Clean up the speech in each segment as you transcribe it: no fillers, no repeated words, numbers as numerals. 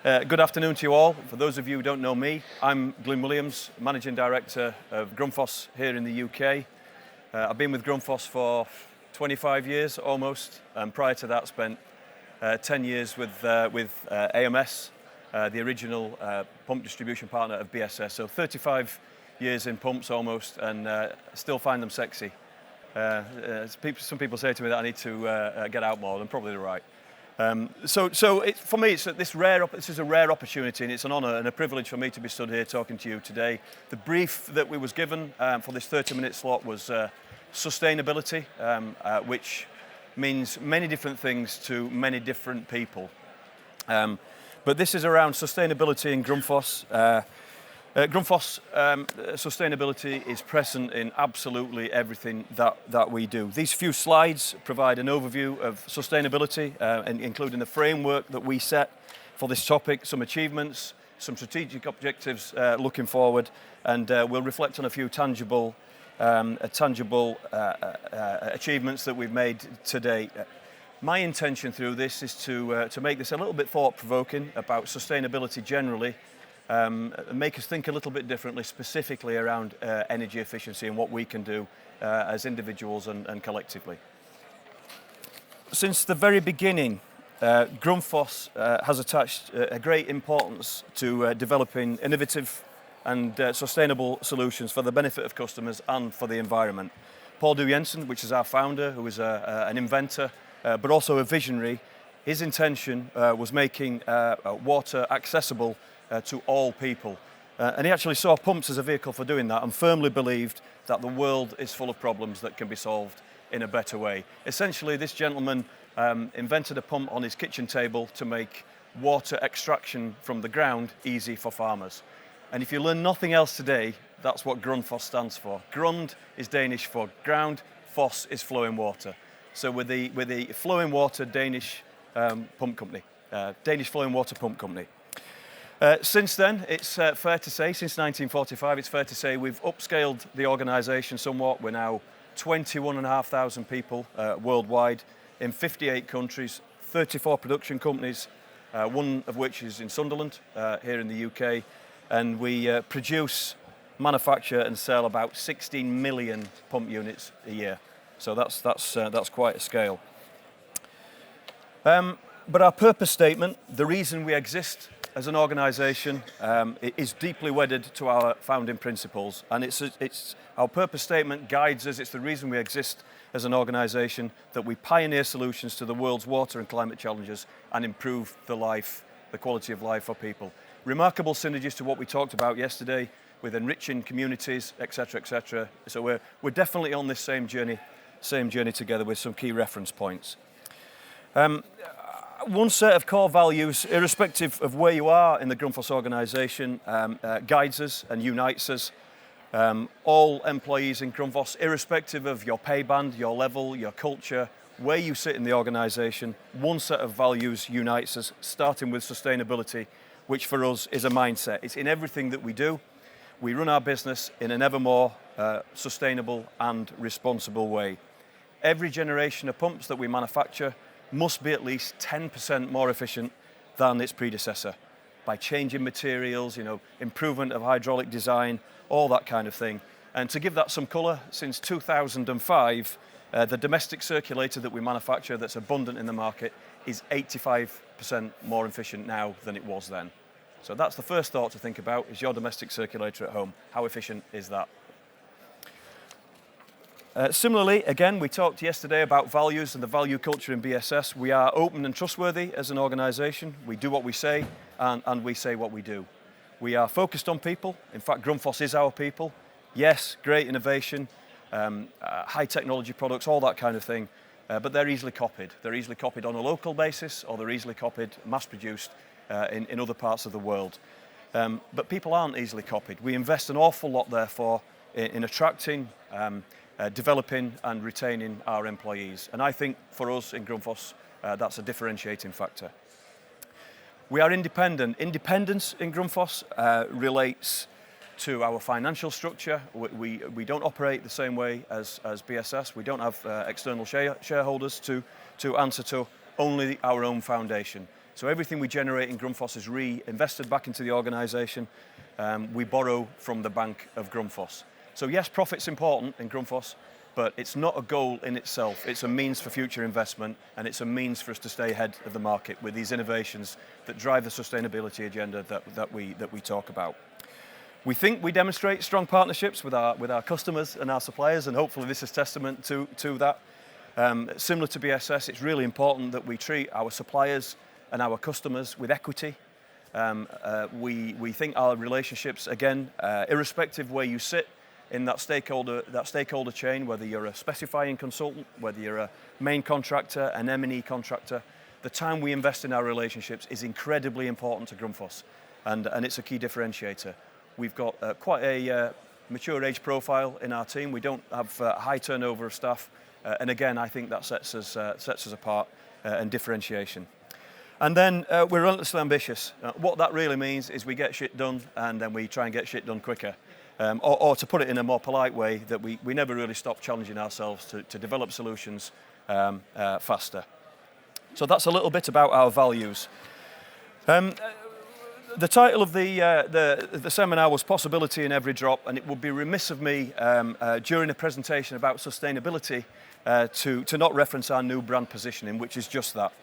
Good afternoon to you all. For those of you who don't know me, I'm Glyn Williams, Managing Director of Grundfos here in the UK. I've been with Grundfos for 25 years almost, and prior to that spent 10 years with AMS, the original pump distribution partner of BSS. So 35 years in pumps almost, and still find them sexy. Some people say to me that I need to get out more, and probably they're right. For me, this is a rare opportunity, and it's an honour and a privilege for me to be stood here talking to you today. The brief that we was given for this 30-minute slot was sustainability, which means many different things to many different people. But this is around sustainability in Grundfos. Grundfos sustainability is present in absolutely everything that we do. These few slides provide an overview of sustainability, including the framework that we set for this topic, some achievements, some strategic objectives looking forward, and we'll reflect on a few tangible achievements that we've made to date. My intention through this is to make this a little bit thought-provoking about sustainability generally, make us think a little bit differently, specifically around energy efficiency and what we can do as individuals and collectively. Since the very beginning, Grundfos has attached a great importance to developing innovative and sustainable solutions for the benefit of customers and for the environment. Paul Jensen, which is our founder, who is an inventor, but also a visionary, his intention was making water accessible to all people. And he actually saw pumps as a vehicle for doing that and firmly believed that the world is full of problems that can be solved in a better way. Essentially, this gentleman invented a pump on his kitchen table to make water extraction from the ground easy for farmers. And if you learn nothing else today, that's what Grundfos stands for. Grund is Danish for ground, Fos is flowing water. So with the flowing water Danish pump company, Danish flowing water pump company. Since then, it's fair to say, since 1945, it's fair to say we've upscaled the organisation somewhat. We're now 21,500 people worldwide in 58 countries, 34 production companies, one of which is in Sunderland here in the UK, and we produce, manufacture and sell about 16 million pump units a year. So that's quite a scale. But our purpose statement, the reason we exist as an organisation, is deeply wedded to our founding principles, and it's our purpose statement guides us. It's the reason we exist as an organisation, that we pioneer solutions to the world's water and climate challenges and improve the quality of life for people. Remarkable synergies to what we talked about yesterday with enriching communities, etc., etc. So we're definitely on this same journey together with some key reference points. One set of core values, irrespective of where you are in the Grundfos organisation, guides us and unites us. All employees in Grundfos, irrespective of your pay band, your level, your culture, where you sit in the organisation, one set of values unites us, starting with sustainability, which for us is a mindset. It's in everything that we do. We run our business in an ever more sustainable and responsible way. Every generation of pumps that we manufacture must be at least 10% more efficient than its predecessor by changing materials, improvement of hydraulic design, all that kind of thing. And to give that some colour, since 2005, the domestic circulator that we manufacture that's abundant in the market is 85% more efficient now than it was then. So that's the first thought to think about, is your domestic circulator at home. How efficient is that? Similarly, again, we talked yesterday about values and the value culture in BSS. We are open and trustworthy as an organisation. We do what we say, and we say what we do. We are focused on people. In fact, Grundfos is our people. Yes, great innovation, high technology products, all that kind of thing, but they're easily copied. They're easily copied on a local basis, or they're easily copied, mass-produced in other parts of the world. But people aren't easily copied. We invest an awful lot, therefore, in attracting, developing and retaining our employees. And I think for us in Grundfos, that's a differentiating factor. We are independent. Independence in Grundfos relates to our financial structure. We don't operate the same way as BSS. We don't have external shareholders to answer to, only our own foundation. So everything we generate in Grundfos is reinvested back into the organisation. We borrow from the bank of Grundfos. So yes, profit's important in Grundfos, but it's not a goal in itself. It's a means for future investment, and it's a means for us to stay ahead of the market with these innovations that drive the sustainability agenda that we talk about. We think we demonstrate strong partnerships with our customers and our suppliers, and hopefully this is testament to that. Similar to BSS, it's really important that we treat our suppliers and our customers with equity. We think our relationships, again, irrespective where you sit in that stakeholder chain, whether you're a specifying consultant, whether you're a main contractor, an M&E contractor, the time we invest in our relationships is incredibly important to Grundfos, and it's a key differentiator. We've got quite a mature age profile in our team. We don't have a high turnover of staff, and again, I think that sets us apart and differentiation. And then we're relentlessly ambitious. What that really means is we get shit done, and then we try and get shit done quicker. Or to put it in a more polite way, that we never really stop challenging ourselves to develop solutions faster. So that's a little bit about our values. The title of the seminar was Possibility in Every Drop, and it would be remiss of me during a presentation about sustainability to not reference our new brand positioning, which is just that.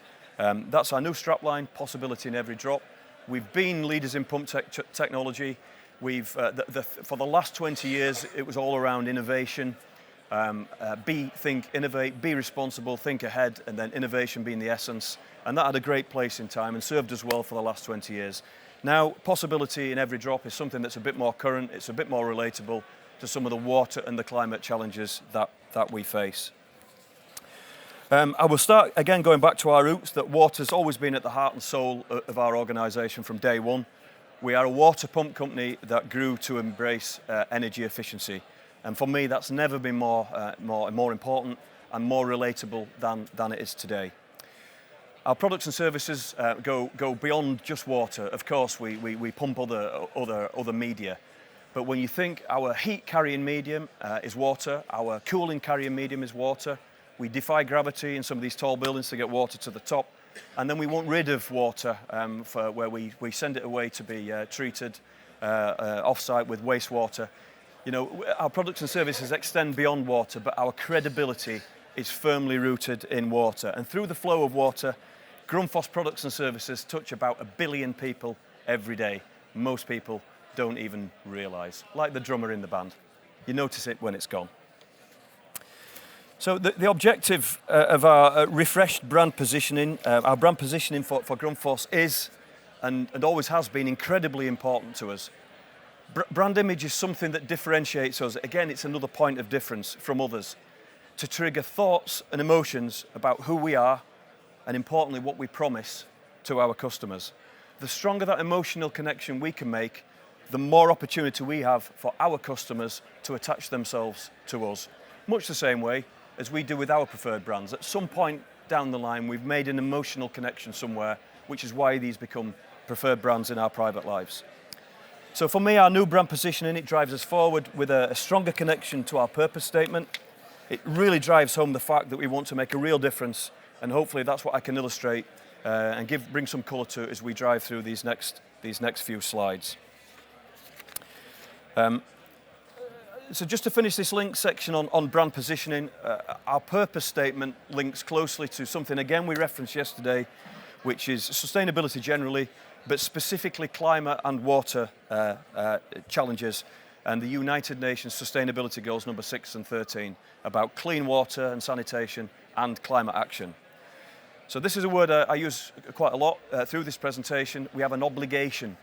That's our new strapline, Possibility in Every Drop. We've been leaders in pump technology. For the last 20 years, it was all around innovation. Think, innovate, be responsible, think ahead, and then innovation being the essence. And that had a great place in time and served us well for the last 20 years. Now, Possibility in Every Drop is something that's a bit more current, it's a bit more relatable to some of the water and the climate challenges that we face. I will start, again, going back to our roots, that water's always been at the heart and soul of our organisation from day one. We are a water pump company that grew to embrace energy efficiency. And for me, that's never been more important and more relatable than it is today. Our products and services go beyond just water. Of course, we pump other media. But when you think our heat carrying medium is water, our cooling carrying medium is water, we defy gravity in some of these tall buildings to get water to the top. And then we want rid of water for where we send it away to be treated off-site with wastewater. You know, our products and services extend beyond water, but our credibility is firmly rooted in water. And through the flow of water, Grundfos products and services touch about 1 billion people every day. Most people don't even realise, like the drummer in the band. You notice it when it's gone. So the objective of our refreshed brand positioning, our brand positioning for Grundfos is, and always has been, incredibly important to us. Brand image is something that differentiates us. Again, it's another point of difference from others, to trigger thoughts and emotions about who we are, and importantly, what we promise to our customers. The stronger that emotional connection we can make, the more opportunity we have for our customers to attach themselves to us. Much the same way as we do with our preferred brands. At some point down the line, we've made an emotional connection somewhere, which is why these become preferred brands in our private lives. So for me, our new brand positioning, it drives us forward with a stronger connection to our purpose statement. It really drives home the fact that we want to make a real difference, and hopefully that's what I can illustrate and bring some colour to it as we drive through these next few slides. So just to finish this link section on brand positioning, our purpose statement links closely to something, again, we referenced yesterday, which is sustainability generally, but specifically climate and water challenges, and the United Nations Sustainability Goals number 6 and 13 about clean water and sanitation and climate action. So this is a word I use quite a lot through this presentation. We have an obligation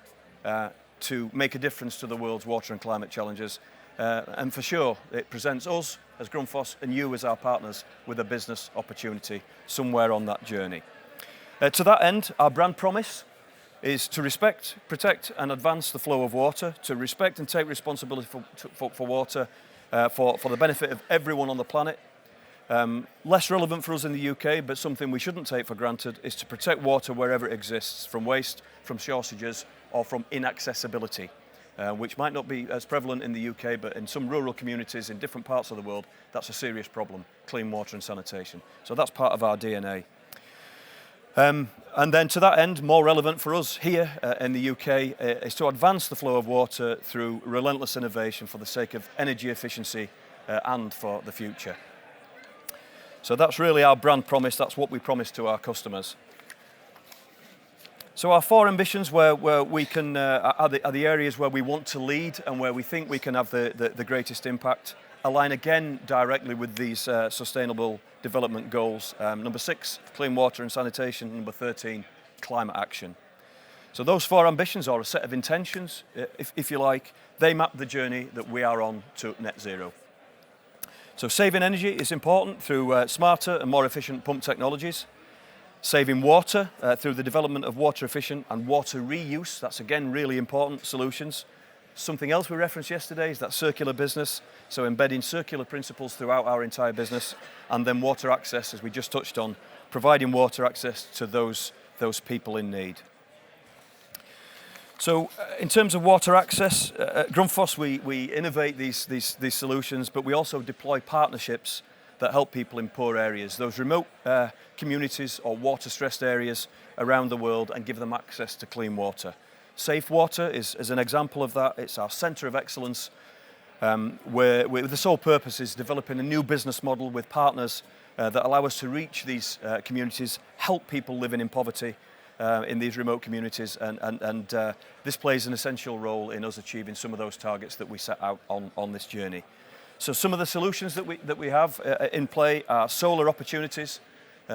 to make a difference to the world's water and climate challenges. And for sure, it presents us as Grundfos and you as our partners with a business opportunity somewhere on that journey. To that end, our brand promise is to respect, protect and advance the flow of water, to respect and take responsibility for water for the benefit of everyone on the planet. Less relevant for us in the UK, but something we shouldn't take for granted, is to protect water wherever it exists, from waste, from shortages or from inaccessibility. Which might not be as prevalent in the UK, but in some rural communities in different parts of the world, that's a serious problem, clean water and sanitation. So that's part of our DNA. And then to that end, more relevant for us here in the UK, is to advance the flow of water through relentless innovation for the sake of energy efficiency and for the future. So that's really our brand promise, that's what we promise to our customers. So our 4 ambitions where we can, are the areas where we want to lead and where we think we can have the greatest impact, align again directly with these sustainable development goals. Number 6, clean water and sanitation. Number 13, climate action. So those 4 ambitions are a set of intentions, if you like. They map the journey that we are on to net zero. So saving energy is important through smarter and more efficient pump technologies. Saving water through the development of water efficient and water reuse. That's again really important solutions. Something else we referenced yesterday is that circular business. So embedding circular principles throughout our entire business, and then water access, as we just touched on, providing water access to those people in need. So in terms of water access, at Grundfos we innovate these solutions, but we also deploy partnerships that help people in poor areas, those remote communities or water-stressed areas around the world, and give them access to clean water. Safe Water is an example of that. It's our centre of excellence, where the sole purpose is developing a new business model with partners that allow us to reach these communities, help people living in poverty in these remote communities, and this plays an essential role in us achieving some of those targets that we set out on this journey. So some of the solutions that we have in play are solar opportunities,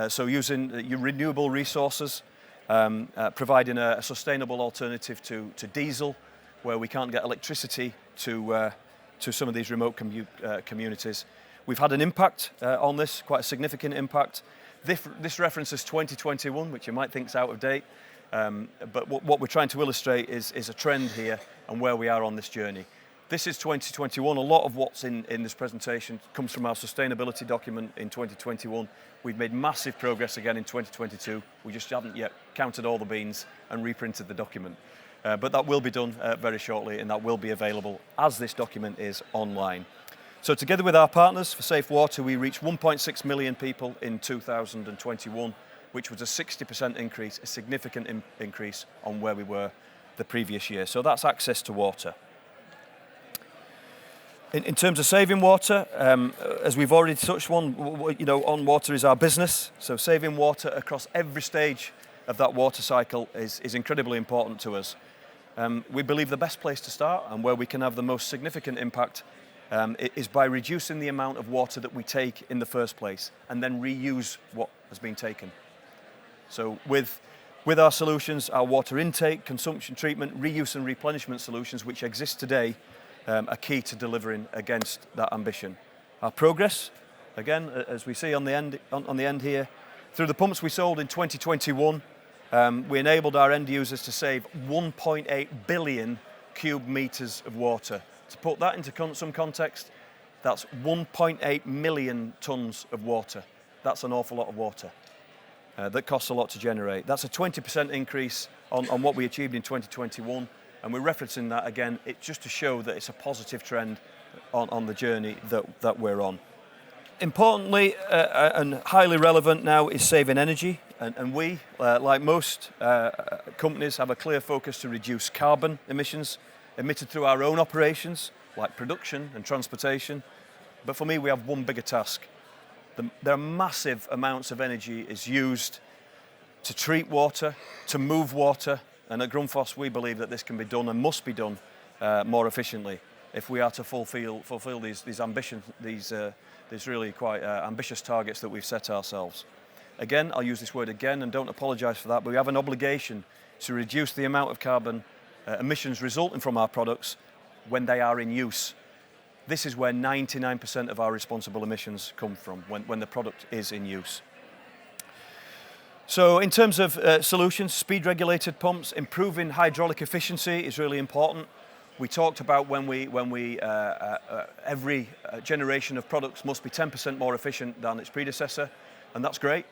so using renewable resources, providing a sustainable alternative to diesel, where we can't get electricity to some of these remote communities. We've had an impact on this, quite a significant impact. This references 2021, which you might think is out of date, but what we're trying to illustrate is a trend here and where we are on this journey. This is 2021. A lot of what's in this presentation comes from our sustainability document in 2021. We've made massive progress again in 2022. We just haven't yet counted all the beans and reprinted the document. But that will be done very shortly, and that will be available as this document is online. So together with our partners for Safe Water, we reached 1.6 million people in 2021, which was a 60% increase, a significant increase on where we were the previous year. So that's access to water. In terms of saving water, as we've already touched on water is our business. So saving water across every stage of that water cycle is incredibly important to us. We believe the best place to start and where we can have the most significant impact is by reducing the amount of water that we take in the first place and then reuse what has been taken. So with our solutions, our water intake, consumption, treatment, reuse and replenishment solutions which exist today are key to delivering against that ambition. Our progress, again, as we see on the end here, through the pumps we sold in 2021, we enabled our end users to save 1.8 billion cube meters of water. To put that into some context, that's 1.8 million tons of water. That's an awful lot of water. That costs a lot to generate. That's a 20% increase on what we achieved in 2021. And we're referencing that again, it's just to show that it's a positive trend on the journey that we're on. Importantly and highly relevant now is saving energy. And we, like most companies, have a clear focus to reduce carbon emissions emitted through our own operations, like production and transportation. But for me, we have one bigger task. There are massive amounts of energy is used to treat water, to move water. And at Grundfos, we believe that this can be done and must be done more efficiently if we are to fulfill these ambitions, these really quite ambitious targets that we've set ourselves. Again, I'll use this word again and don't apologise for that, but we have an obligation to reduce the amount of carbon emissions resulting from our products when they are in use. This is where 99% of our responsible emissions come from, when the product is in use. So in terms of solutions, speed-regulated pumps, improving hydraulic efficiency is really important. We talked about every generation of products must be 10% more efficient than its predecessor, and that's great.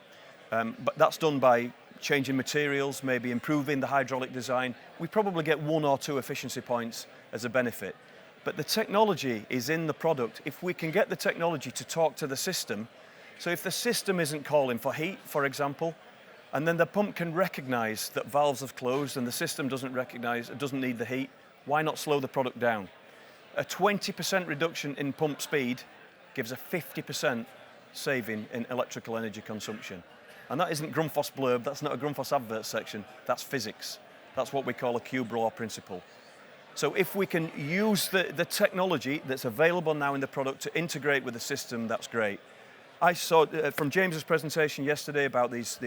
But that's done by changing materials, maybe improving the hydraulic design. We probably get 1 or 2 efficiency points as a benefit. But the technology is in the product. If we can get the technology to talk to the system, so if the system isn't calling for heat, for example, And then the pump can recognise that valves have closed and the system doesn't recognise, it doesn't need the heat. Why not slow the product down? A 20% reduction in pump speed gives a 50% saving in electrical energy consumption. And that isn't Grundfos blurb, that's not a Grundfos advert section, that's physics. That's what we call a cube law principle. So if we can use the technology that's available now in the product to integrate with the system, that's great. I saw from James's presentation yesterday about these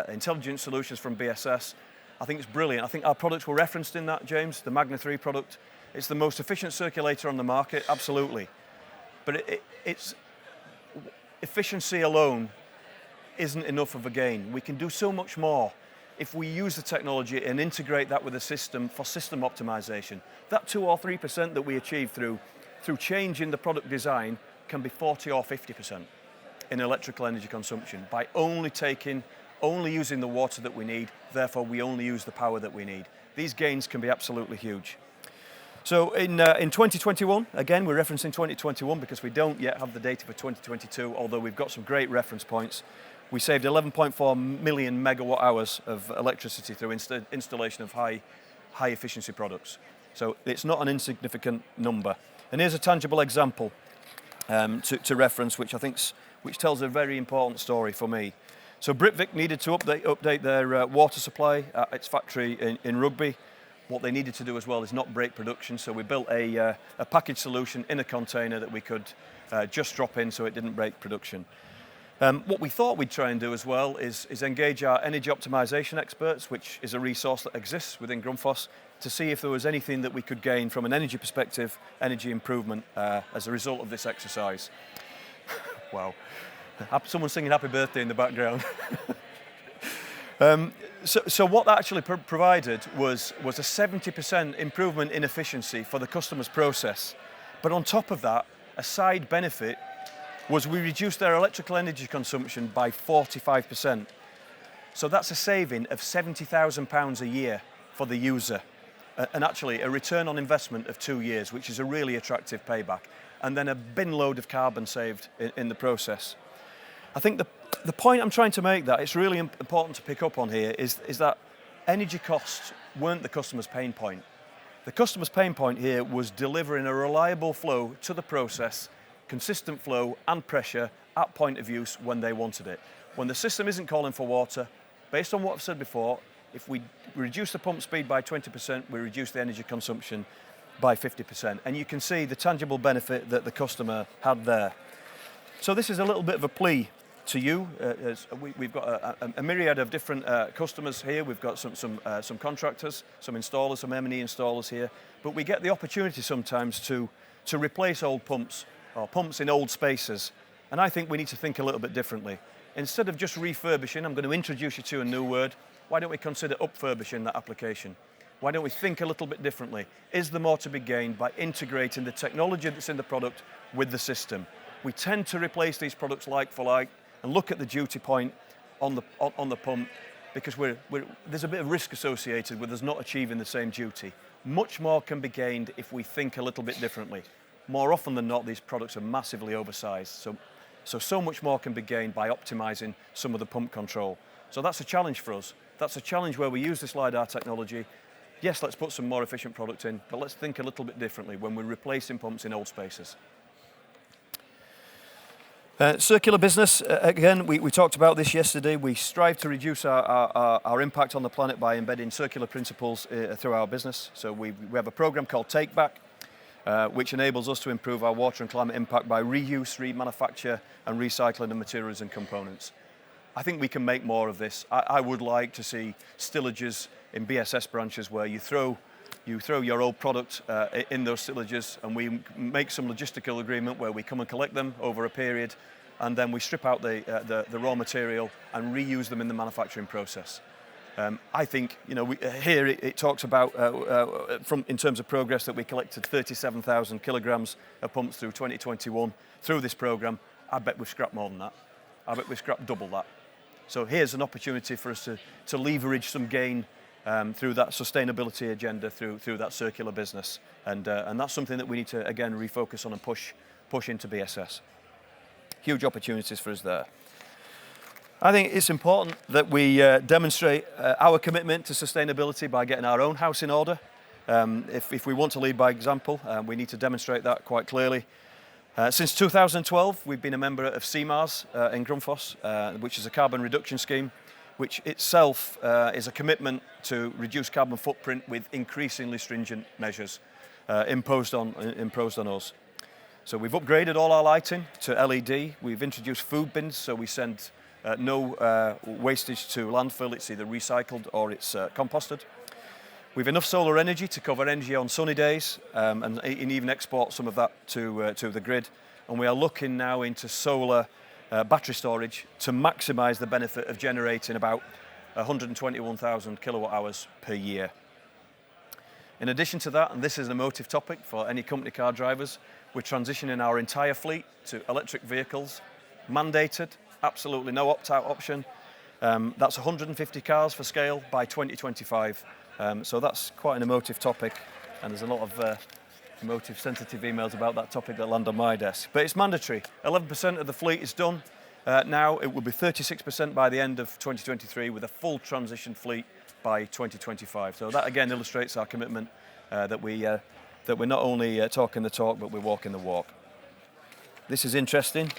intelligent solutions from BSS. I think it's brilliant. I think our products were referenced in that, James, the Magna 3 product. It's the most efficient circulator on the market, absolutely. But it's efficiency alone isn't enough of a gain. We can do so much more if we use the technology and integrate that with the system for system optimization. That 2 or 3% that we achieve through change in the product design can be 40 or 50% in electrical energy consumption by only using the water that we need, therefore we only use the power that we need. These gains can be absolutely huge. So in 2021, again we're referencing 2021 because we don't yet have the data for 2022, although we've got some great reference points. We saved 11.4 million megawatt hours of electricity through installation of high efficiency products. So it's not an insignificant number. And here's a tangible example to reference, which tells a very important story for me. So Britvic needed to update their water supply at its factory in Rugby. What they needed to do as well is not break production, so we built a package solution in a container that we could just drop in so it didn't break production. What we thought we'd try and do as well is engage our energy optimization experts, which is a resource that exists within Grundfos, to see if there was anything that we could gain from an energy perspective, energy improvement as a result of this exercise. Wow, someone's singing happy birthday in the background. So what that actually provided was a 70% improvement in efficiency for the customer's process. But on top of that, a side benefit was we reduced their electrical energy consumption by 45%. So that's a saving of £70,000 a year for the user, and actually a return on investment of 2 years, which is a really attractive payback, and then a bin load of carbon saved in the process. I think the point I'm trying to make that it's really important to pick up on here is that energy costs weren't the customer's pain point. The customer's pain point here was delivering a reliable flow to the process, consistent flow and pressure at point of use when they wanted it. When the system isn't calling for water, based on what I've said before, if we reduce the pump speed by 20%, we reduce the energy consumption by 50%. And you can see the tangible benefit that the customer had there. So this is a little bit of a plea to you. We've got a myriad of different customers here. We've got some contractors, some installers, some M&E installers here. But we get the opportunity sometimes to replace old pumps or pumps in old spaces. And I think we need to think a little bit differently. Instead of just refurbishing, I'm going to introduce you to a new word. Why don't we consider upfurbishing that application? Why don't we think a little bit differently? Is there more to be gained by integrating the technology that's in the product with the system? We tend to replace these products like for like and look at the duty point on the pump because there's a bit of risk associated with us not achieving the same duty. Much more can be gained if we think a little bit differently. More often than not, these products are massively oversized. So much more can be gained by optimizing some of the pump control. So that's a challenge for us. That's a challenge where we use this LiDAR technology. Yes, let's put some more efficient product in, but let's think a little bit differently when we're replacing pumps in old spaces. Circular business, again, we talked about this yesterday. We strive to reduce our impact on the planet by embedding circular principles through our business. So we have a program called Take Back, which enables us to improve our water and climate impact by reuse, remanufacture, and recycling of materials and components. I think we can make more of this. I would like to see stillages in BSS branches where you throw your old product in those stillages, and we make some logistical agreement where we come and collect them over a period, and then we strip out the raw material and reuse them in the manufacturing process. I think, here it talks about, in terms of progress, that we collected 37,000 kilograms of pumps through 2021 through this program. I bet we've scrapped more than that. I bet we've scrapped double that. So here's an opportunity for us to leverage some gain through that sustainability agenda, through that circular business. And that's something that we need to, again, refocus on and push into BSS. Huge opportunities for us there. I think it's important that we demonstrate our commitment to sustainability by getting our own house in order. If we want to lead by example, we need to demonstrate that quite clearly. Since 2012, we've been a member of CMARS in Grundfos, which is a carbon reduction scheme, which itself is a commitment to reduce carbon footprint with increasingly stringent measures imposed on us. So we've upgraded all our lighting to LED. We've introduced food bins, so we send no wastage to landfill. It's either recycled or it's composted. We've enough solar energy to cover energy on sunny days and even export some of that to the grid. And we are looking now into solar battery storage to maximise the benefit of generating about 121,000 kilowatt hours per year. In addition to that, and this is an emotive topic for any company car drivers, we're transitioning our entire fleet to electric vehicles, mandated, absolutely no opt-out option. That's 150 cars for scale by 2025. So that's quite an emotive topic, and there's a lot of emotive, sensitive emails about that topic that land on my desk. But it's mandatory. 11% of the fleet is done. Now it will be 36% by the end of 2023 with a full transition fleet by 2025. So that again illustrates our commitment that we're not only talking the talk, but we're walking the walk. This is interesting.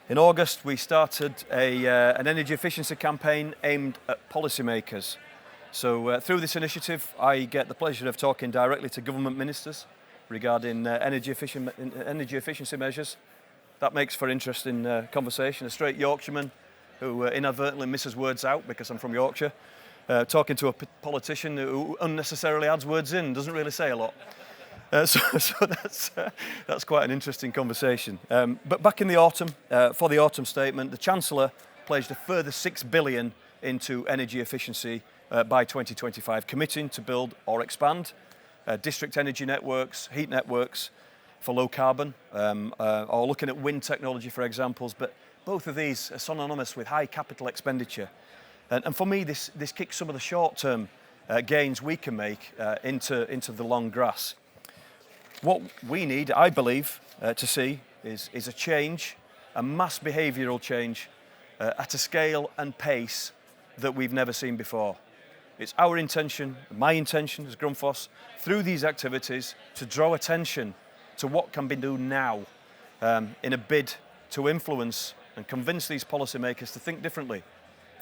In August, we started an energy efficiency campaign aimed at policymakers. So through this initiative, I get the pleasure of talking directly to government ministers regarding energy efficiency measures. That makes for interesting conversation. A straight Yorkshireman who inadvertently misses words out because I'm from Yorkshire, talking to a politician who unnecessarily adds words in, doesn't really say a lot. So that's quite an interesting conversation. But back in the autumn, for the autumn statement, the Chancellor pledged a further £6 billion into energy efficiency by 2025, committing to build or expand district energy networks, heat networks for low carbon, or looking at wind technology, for examples. But both of these are synonymous with high capital expenditure. And for me, this kicks some of the short-term gains we can make into the long grass. What we need, I believe, to see is a change, a mass behavioural change at a scale and pace that we've never seen before. It's our intention, my intention as Grundfos, through these activities to draw attention to what can be done now in a bid to influence and convince these policymakers to think differently.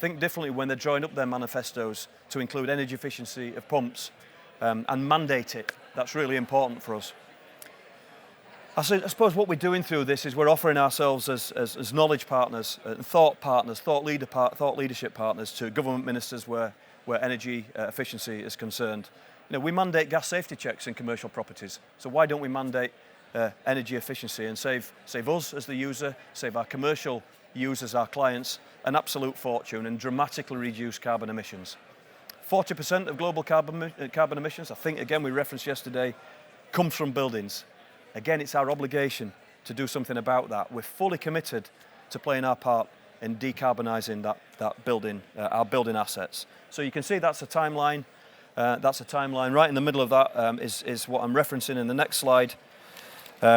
Think differently when they're drawing up their manifestos to include energy efficiency of pumps and mandate it. That's really important for us. I suppose what we're doing through this is we're offering ourselves as knowledge partners, thought partners, thought leadership partners to government ministers where energy efficiency is concerned. You know, we mandate gas safety checks in commercial properties, so why don't we mandate energy efficiency and save us as the user, save our commercial users, our clients, an absolute fortune and dramatically reduce carbon emissions. 40% of global carbon emissions, I think again we referenced yesterday, comes from buildings. Again, it's our obligation to do something about that. We're fully committed to playing our part in decarbonising that building, our building assets. So you can see that's a timeline. That's a timeline. Right in the middle of that is what I'm referencing in the next slide,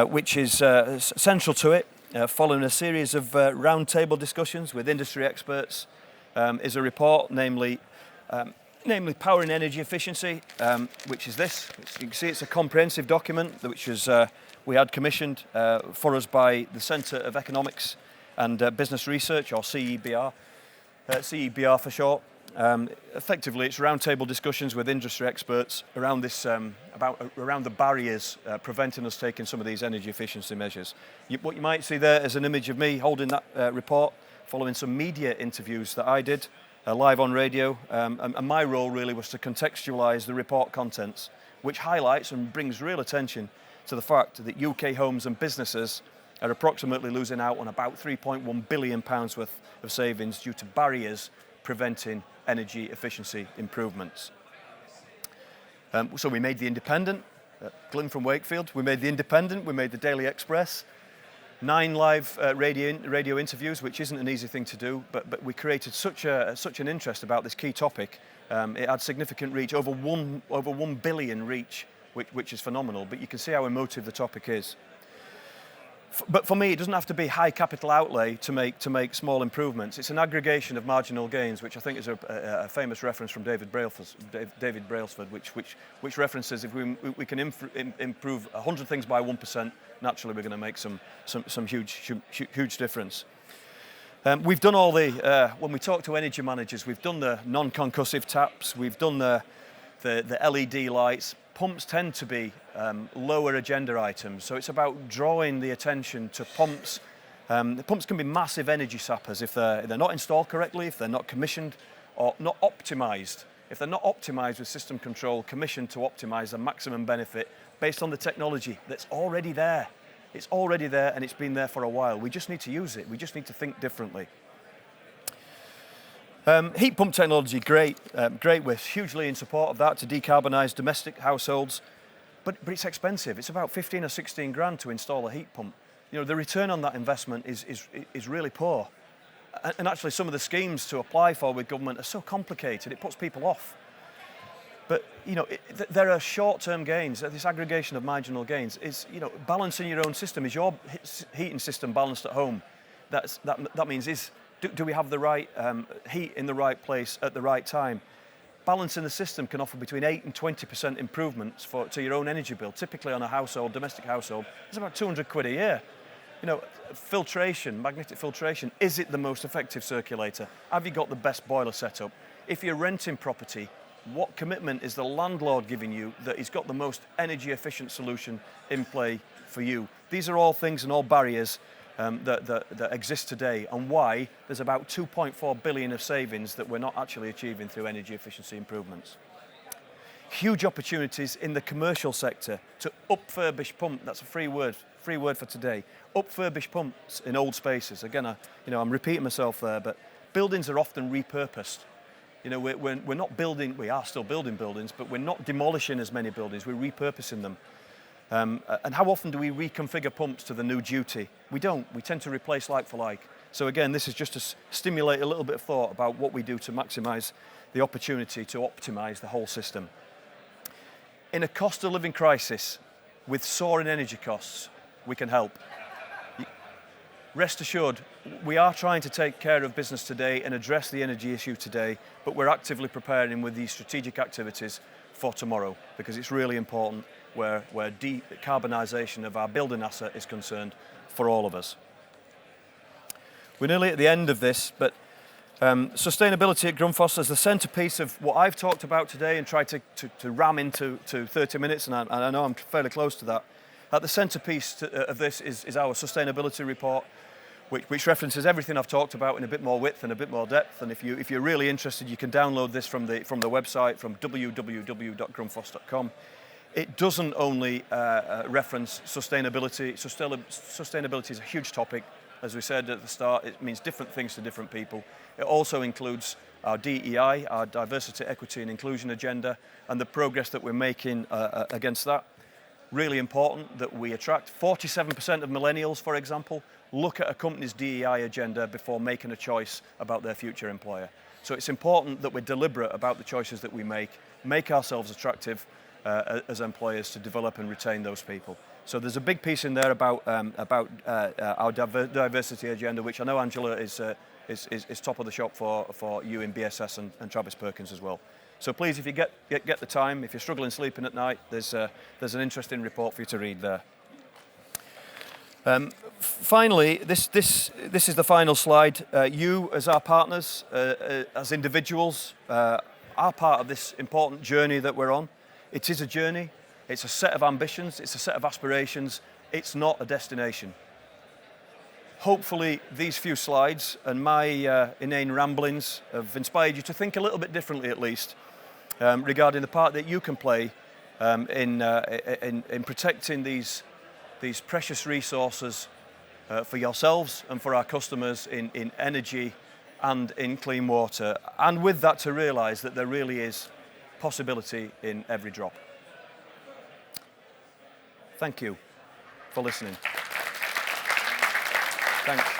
which is central to it. Following a series of roundtable discussions with industry experts, is a report, namely Powering Energy Efficiency, which is this. You can see it's a comprehensive document which is we had commissioned for us by the Centre of Economics and Business Research, or CEBR, CEBR for short. Effectively, it's roundtable discussions with industry experts around this, around the barriers preventing us taking some of these energy efficiency measures. What you might see there is an image of me holding that report, following some media interviews that I did live on radio, and my role really was to contextualise the report contents, which highlights and brings real attention to the fact that UK homes and businesses are approximately losing out on about £3.1 billion worth of savings due to barriers preventing energy efficiency improvements. So we made The Independent, Glyn from Wakefield, we made The Independent, we made the Daily Express, 9 live radio interviews, which isn't an easy thing to do, but we created such an interest about this key topic. It had significant reach, over 1 billion reach, which is phenomenal, but you can see how emotive the topic is. But for me, it doesn't have to be high capital outlay to make small improvements. It's an aggregation of marginal gains, which I think is a famous reference from David Brailsford, which references if we can improve 100 things by 1%, naturally we're going to make some huge difference. We've done all when we talk to energy managers, we've done the non-concussive taps, we've done the LED lights. Pumps tend to be lower agenda items, so it's about drawing the attention to pumps. The pumps can be massive energy sappers if they're not installed correctly, if they're not commissioned or not optimised. If they're not optimised with system control, commissioned to optimise the maximum benefit based on the technology that's already there. It's already there and it's been there for a while. We just need to use it. We just need to think differently. Heat pump technology, great. We're hugely in support of that to decarbonise domestic households, but it's expensive. It's about 15 or 16 grand to install a heat pump. The return on that investment is really poor. And actually some of the schemes to apply for with government are so complicated, it puts people off. But there are short-term gains. This aggregation of marginal gains is, balancing your own system. Is your heating system balanced at home? That means do we have the right heat in the right place at the right time? Balancing the system can offer between 8 and 20% improvements to your own energy bill. Typically on a domestic household, it's about 200 quid a year. Filtration, magnetic filtration, is it the most effective circulator? Have you got the best boiler setup? If you're renting property, what commitment is the landlord giving you that he's got the most energy efficient solution in play for you? These are all things and all barriers that exist today, and why there's about 2.4 billion of savings that we're not actually achieving through energy efficiency improvements. Huge opportunities in the commercial sector to upfurbish pump. That's a free word for today. Upfurbish pumps in old spaces. Again, I'm repeating myself there, but buildings are often repurposed. We're not building. We are still building buildings, but we're not demolishing as many buildings. We're repurposing them. And how often do we reconfigure pumps to the new duty? We don't. We tend to replace like for like. So again, this is just to stimulate a little bit of thought about what we do to maximise the opportunity to optimise the whole system. In a cost of living crisis, with soaring energy costs, we can help. Rest assured, we are trying to take care of business today and address the energy issue today, but we're actively preparing with these strategic activities for tomorrow, because it's really important where decarbonisation of our building asset is concerned for all of us. We're nearly at the end of this, but sustainability at Grundfos is the centrepiece of what I've talked about today and tried to ram into 30 minutes, and I know I'm fairly close to that. At the centrepiece of this is our sustainability report, which references everything I've talked about in a bit more width and a bit more depth. And if you're really interested, you can download this from the website, from www.grundfos.com. It doesn't only reference sustainability. Sustainability is a huge topic. As we said at the start, it means different things to different people. It also includes our DEI, our diversity, equity and inclusion agenda, and the progress that we're making against that. Really important that we attract 47% of millennials, for example, look at a company's DEI agenda before making a choice about their future employer. So it's important that we're deliberate about the choices that we make ourselves attractive as employers to develop and retain those people. So there's a big piece in there about our diversity agenda, which I know Angela is top of the shop for you in BSS and Travis Perkins as well. So please, if you get the time, if you're struggling sleeping at night, there's an interesting report for you to read there. Finally, this is the final slide. You, as our partners, as individuals, are part of this important journey that we're on. It is a journey. It's a set of ambitions. It's a set of aspirations. It's not a destination. Hopefully, these few slides and my inane ramblings have inspired you to think a little bit differently, at least, regarding the part that you can play in protecting these precious resources for yourselves and for our customers in energy and in clean water. And with that, to realise that there really is possibility in every drop. Thank you for listening. Thanks.